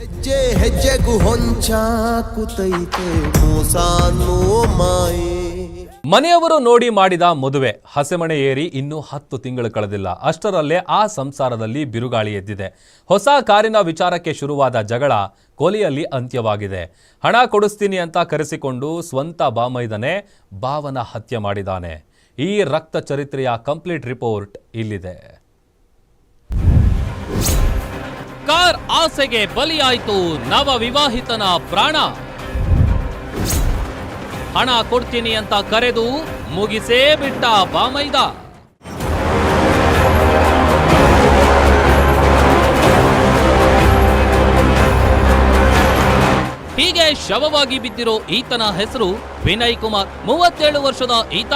ಹೆಜ್ಜೆ ಹೆಜ್ಜೆಗೂ ಹೊಂಚಾಕುತೈತೆ ಮೋಸಾನೋ ಮಾಯೆ. ಮನೆಯವರು ನೋಡಿ ಮಾಡಿದ ಮದುವೆ ಹಸೆಮಣೆ ಏರಿ ಇನ್ನೂ 10 ತಿಂಗಳು ಕಳೆದಿಲ್ಲ. ಅಷ್ಟರಲ್ಲೇ ಆ ಸಂಸಾರದಲ್ಲಿ ಬಿರುಗಾಳಿ ಎದ್ದಿದೆ. ಹೊಸ ಕಾರಿನ ವಿಚಾರಕ್ಕೆ ಶುರುವಾದ ಜಗಳ ಕೊಲೆಯಲ್ಲಿ ಅಂತ್ಯವಾಗಿದೆ. ಹಣ ಕೊಡಿಸ್ತೀನಿ ಅಂತ ಕರೆಸಿಕೊಂಡು ಸ್ವಂತ ಬಾಮೈದನೇ ಭಾವನ ಹತ್ಯೆ ಮಾಡಿದ್ದಾನೆ. ಈ ರಕ್ತ ಚರಿತ್ರೆಯ ಕಂಪ್ಲೀಟ್ ರಿಪೋರ್ಟ್ ಇಲ್ಲಿದೆ. ಕಾರ್ ಆಸೆಗೆ ಬಲಿಯಾಯಿತು ನವ ವಿವಾಹಿತನ ಪ್ರಾಣ. ಹಣ ಕೊಡ್ತೀನಿ ಅಂತ ಕರೆದು ಮುಗಿಸೇ ಬಿಟ್ಟ ಬಾಮೈದ. ಹೀಗೆ ಶವವಾಗಿ ಬಿದ್ದಿರೋ ಈತನ ಹೆಸರು ವಿನಯ್ ಕುಮಾರ್. 37 ವರ್ಷದ ಈತ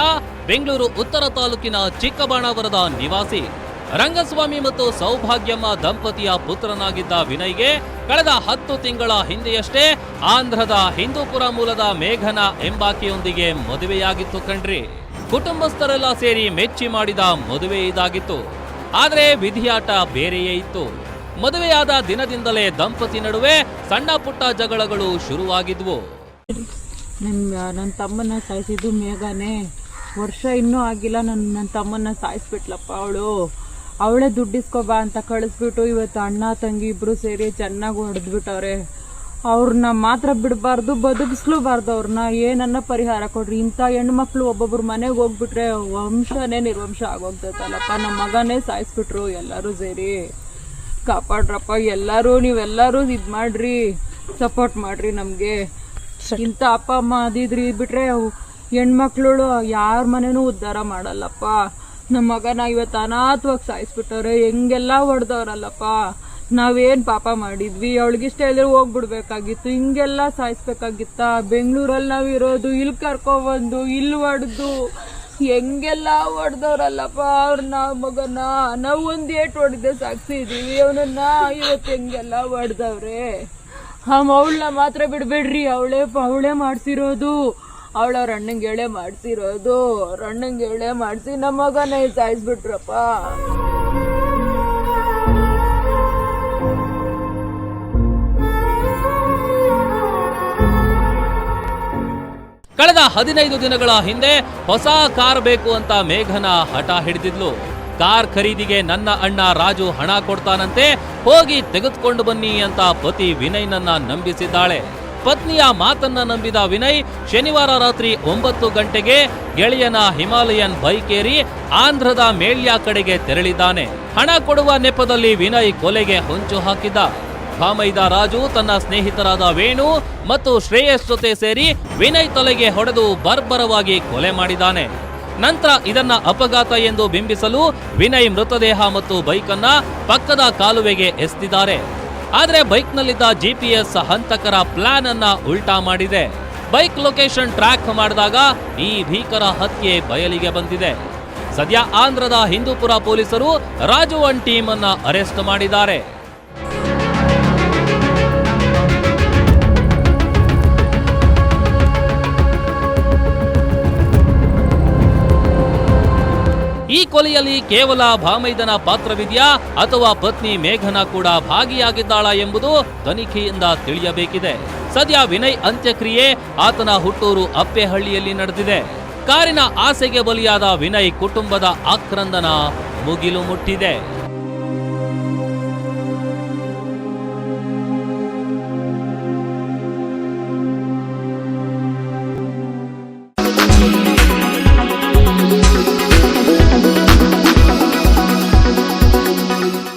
ಬೆಂಗಳೂರು ಉತ್ತರ ತಾಲೂಕಿನ ಚಿಕ್ಕಬಾಣಾವರದ ನಿವಾಸಿ. ರಂಗಸ್ವಾಮಿ ಮತ್ತು ಸೌಭಾಗ್ಯಮ್ಮ ದಂಪತಿಯ ಪುತ್ರನಾಗಿದ್ದ ವಿನಯ್ಗೆ ಕಳೆದ 10 ತಿಂಗಳ ಹಿಂದೆಯಷ್ಟೇ ಆಂಧ್ರದ ಹಿಂದೂಪುರ ಮೂಲದ ಮೇಘನಾ ಎಂಬಾಕೆಯೊಂದಿಗೆ ಮದುವೆಯಾಗಿತ್ತು ಕಣ್ರಿ. ಕುಟುಂಬಸ್ಥರೆಲ್ಲ ಸೇರಿ ಮೆಚ್ಚಿ ಮಾಡಿದ ಮದುವೆ ಇದಾಗಿತ್ತು. ಆದ್ರೆ ವಿಧಿಯಾಟ ಬೇರೆಯೇ ಇತ್ತು. ಮದುವೆಯಾದ ದಿನದಿಂದಲೇ ದಂಪತಿ ನಡುವೆ ಸಣ್ಣ ಪುಟ್ಟ ಜಗಳಗಳು ಶುರುವಾಗಿದ್ವು. ನನ್ನ ತಮ್ಮನ್ನ ಸಾಯಿಸಿದ್ದು ಮೇಘನೆ. ವರ್ಷ ಇನ್ನೂ ಆಗಿಲ್ಲ, ನನ್ನ ತಮ್ಮನ್ನ ಸಾಯಿಸ್ಬಿಟ್ಲಪ್ಪ. ಅವಳೇ ದುಡ್ಡಿಸ್ಕೊಬಾ ಅಂತ ಕಳಿಸ್ಬಿಟ್ಟು ಇವತ್ತು ಅಣ್ಣ ತಂಗಿ ಇಬ್ರು ಸೇರಿ ಚೆನ್ನಾಗಿ ಹೊಡೆದ್ಬಿಟ್ಟವ್ರೆ. ಅವ್ರನ್ನ ಮಾತ್ರ ಬಿಡಬಾರ್ದು, ಬದುಕಿಸ್ಲೂಬಾರ್ದು. ಅವ್ರನ್ನ ಏನನ್ನ ಪರಿಹಾರ ಕೊಡ್ರಿ. ಇಂಥ ಹೆಣ್ಮಕ್ಳು ಒಬ್ಬೊಬ್ರು ಮನೆಗೆ ಹೋಗ್ಬಿಟ್ರೆ ವಂಶನೇ ನಿರ್ವಂಶ ಆಗೋಗ್ತೈತಲ್ಲಪ್ಪ. ನಮ್ಮ ಮಗನೇ ಸಾಯಿಸ್ಬಿಟ್ರು. ಎಲ್ಲರೂ ಸೇರಿ ಕಾಪಾಡ್ರಪ್ಪ. ನೀವೆಲ್ಲರೂ ಇದು ಮಾಡ್ರಿ, ಸಪೋರ್ಟ್ ಮಾಡ್ರಿ ನಮಗೆ. ಇಂಥ ಅಪ್ಪ ಅಮ್ಮ ಅದಿದ್ರಿ ಬಿಟ್ರೆ ಹೆಣ್ಮಕ್ಳು ಯಾರ ಮನೇನೂ ಉದ್ಧಾರ ಮಾಡಲ್ಲಪ್ಪ. ನಮ್ಮ ಮಗನ ಇವತ್ತು ಅನಾಥವಾಗಿ ಸಾಯಿಸ್ಬಿಟ್ಟವ್ರೆ. ಹೆಂಗೆಲ್ಲ ಹೊಡೆದವ್ರಲ್ಲಪ್ಪ. ನಾವೇನ್ ಪಾಪ ಮಾಡಿದ್ವಿ? ಅವಳಿಗಿಷ್ಟ ಹೇಳಿದ್ರೆ ಹೋಗ್ಬಿಡ್ಬೇಕಾಗಿತ್ತು. ಹಿಂಗೆಲ್ಲ ಸಾಯಿಸ್ಬೇಕಾಗಿತ್ತ? ಬೆಂಗಳೂರಲ್ಲಿ ನಾವಿರೋದು, ಇಲ್ಲಿ ಕರ್ಕೊಬಂದು ಇಲ್ಲಿ ಹೊಡೆದು ಹೆಂಗೆಲ್ಲ ಹೊಡೆದವ್ರಲ್ಲಪ್ಪ ಅವ್ರನ್ನ. ಮಗನ ನಾವು ಒಂದ್ ಏಟ್ ಹೊಡೆದೆ ಸಾಕ್ಸಿದೀವಿ. ಅವನನ್ನ ಇವತ್ತು ಹೆಂಗೆಲ್ಲ ಹೊಡೆದವ್ರೆ. ಅವಳನ್ನ ಮಾತ್ರ ಬಿಡ್ಬೇಡ್ರಿ. ಅವಳೇ ಮಾಡ್ಸಿರೋದು. ಅವಳವ್ರ ಅಣ್ಣಂಗೆ ಎಳೆ ಮಾಡ್ಸಿರೋದು. ಅವ್ರ ಅಣ್ಣಂಗೆ ಎಳೆ ಮಾಡಿಸಿ ನಮ್ಮ ಮಗನೇ ಸಾಯಿಸ್ಬಿಟ್ರಪ್ಪ. ಕಳೆದ 15 ದಿನಗಳ ಹಿಂದೆ ಹೊಸ ಕಾರ್ ಬೇಕು ಅಂತ ಮೇಘನಾ ಹಠ ಹಿಡಿದಿದ್ಲು. ಕಾರ್ ಖರೀದಿಗೆ ನನ್ನ ಅಣ್ಣ ರಾಜು ಹಣ ಕೊಡ್ತಾನಂತೆ, ಹೋಗಿ ತೆಗೆದುಕೊಂಡು ಬನ್ನಿ ಅಂತ ಪತಿ ವಿನಯ್ನನ್ನ ನಂಬಿಸಿದ್ದಾಳೆ. ಪತ್ನಿಯ ಮಾತನ್ನ ನಂಬಿದ ವಿನಯ್ ಶನಿವಾರ ರಾತ್ರಿ 9 ಗಂಟೆಗೆ ಗೆಳೆಯನ ಹಿಮಾಲಯನ್ ಬೈಕ್ ಏರಿ ಆಂಧ್ರದ ಮೇಳ್ಯ ಕಡೆಗೆ ತೆರಳಿದ್ದಾನೆ. ಹಣ ಕೊಡುವ ನೆಪದಲ್ಲಿ ವಿನಯ್ ಕೊಲೆಗೆ ಹೊಂಚು ಹಾಕಿದ್ದ. ಬಾಮೈದ ರಾಜು ತನ್ನ ಸ್ನೇಹಿತರಾದ ವೇಣು ಮತ್ತು ಶ್ರೇಯಸ್ ಜೊತೆ ಸೇರಿ ವಿನಯ್ ತಲೆಗೆ ಹೊಡೆದು ಬರ್ಬರವಾಗಿ ಕೊಲೆ ಮಾಡಿದ್ದಾನೆ. ನಂತರ ಇದನ್ನ ಅಪಘಾತ ಎಂದು ಬಿಂಬಿಸಲು ವಿನಯ್ ಮೃತದೇಹ ಮತ್ತು ಬೈಕನ್ನ ಪಕ್ಕದ ಕಾಲುವೆಗೆ ಎಸೆದಿದ್ದಾರೆ. ಆದ್ರೆ ಬೈಕ್ನಲ್ಲಿದ್ದ GPS ಹಂತಕರ ಪ್ಲಾನ್ ಅನ್ನ ಉಲ್ಟಾ ಮಾಡಿದೆ. ಬೈಕ್ ಲೊಕೇಶನ್ ಟ್ರ್ಯಾಕ್ ಮಾಡಿದಾಗ ಈ ಭೀಕರ ಹತ್ಯೆ ಬಯಲಿಗೆ ಬಂದಿದೆ. ಸದ್ಯ ಆಂಧ್ರದ ಹಿಂದೂಪುರ ಪೊಲೀಸರು ರಾಜು ಒನ್ ಟೀಮ್ ಅನ್ನ ಅರೆಸ್ಟ್ ಮಾಡಿದ್ದಾರೆ. ಈ ಕೊಲೆಯಲ್ಲಿ ಕೇವಲ ಬಾಮೈದನ ಪಾತ್ರವಿದೆಯಾ ಅಥವಾ ಪತ್ನಿ ಮೇಘನಾ ಕೂಡ ಭಾಗಿಯಾಗಿದ್ದಾಳಾ ಎಂಬುದು ತನಿಖೆಯಿಂದ ತಿಳಿಯಬೇಕಿದೆ. ಸದ್ಯ ವಿನಯ್ ಅಂತ್ಯಕ್ರಿಯೆ ಆತನ ಹುಟ್ಟೂರು ಅಪ್ಪೆಹಳ್ಳಿಯಲ್ಲಿ ನಡೆದಿದೆ. ಕಾರಿನ ಆಸೆಗೆ ಬಲಿಯಾದ ವಿನಯ್ ಕುಟುಂಬದ ಆಕ್ರಂದನ ಮುಗಿಲು ಮುಟ್ಟಿದೆ.